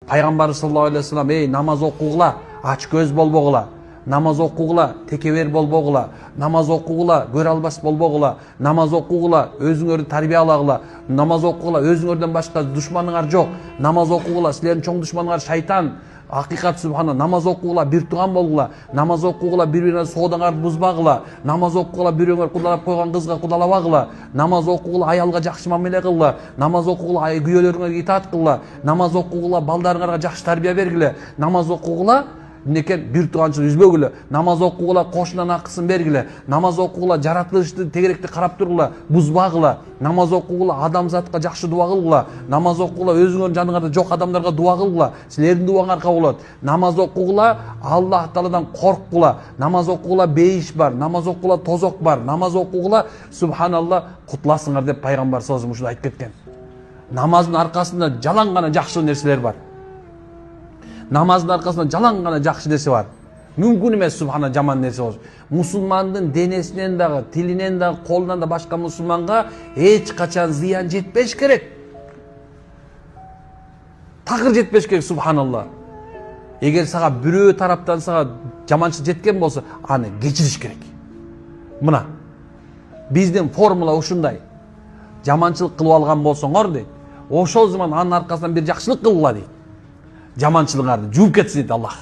Пайгамбар саллаллаху алейхи вассалам, ey намаз окугула, ач көз болбогула. Намаз окугула, текебер болбогула. Намаз окугула, көрө албас болбогула. Намаз окугула, өзүңөрдү тарбиялагыла. Намаз окугула, өзүңөрдөн башка душманыңар жок. Намаз окугула, силердин чоң душманыңар шайтан. Акыйкат субхана. Намаз окугула, бир туган болгула. Намаз окугула, бири-бирине соодаңарды бузбагыла. Намаз окугула, бирөөңөр кудалап койгон кызга кудалабагыла. Намаз окугула, аялга жакшы мамиле кылгыла. Намаз окугула, күйөөлөрүңөргө итаат кылгыла. Намаз окугула, балдарыңарга жакшы тарбия бергиле. Намаз окугула, некен бир туганчылык үзбөгүлө. Намаз окугула, кошунан акысын бергиле. Намаз окугула, жаратылышты тегеректи карап тургула, бузбагыла. Намаз окугула, адамзатка жакшы дуа кылгыла. Намаз окугула, өзүңөрдүн жаныңарда жок адамдарга дуа кылгыла. Силердин дуаңар кабыл болот. Намаз окугула, Аллах Тааладан корккула. Намаз окугула, бейиш бар. Намаз окугула, тозок бар. Намаз окугула, субханалла, кутуласыңар деп пайгамбар саллаллаху алейхи вассалам айтып кеткен. Намаздын аркасында жалаң гана жакшы нерселер бар. Намаздын аркасында жалаң гана жакшы нерсе бар. Мүмкүн эмес субхана жаман нерсе болсун. Мусулмандын денесинен дагы, тилинен дагы, колунан да башка мусулманга эч качан зыян жетпеш керек. Такыр жетпеш керек, субханалла. Эгер сага бирөө тараптан сага жаманчылык жеткен болсо, аны кечириш керек. Мына биздин формула ушундай. Жаманчылык кылып алган болсоңор дейт, ошол заман анын аркасынан бир жакшылык кылгыла дейт. Жаманчылыгыңарды жууп кетсин дейт Аллах.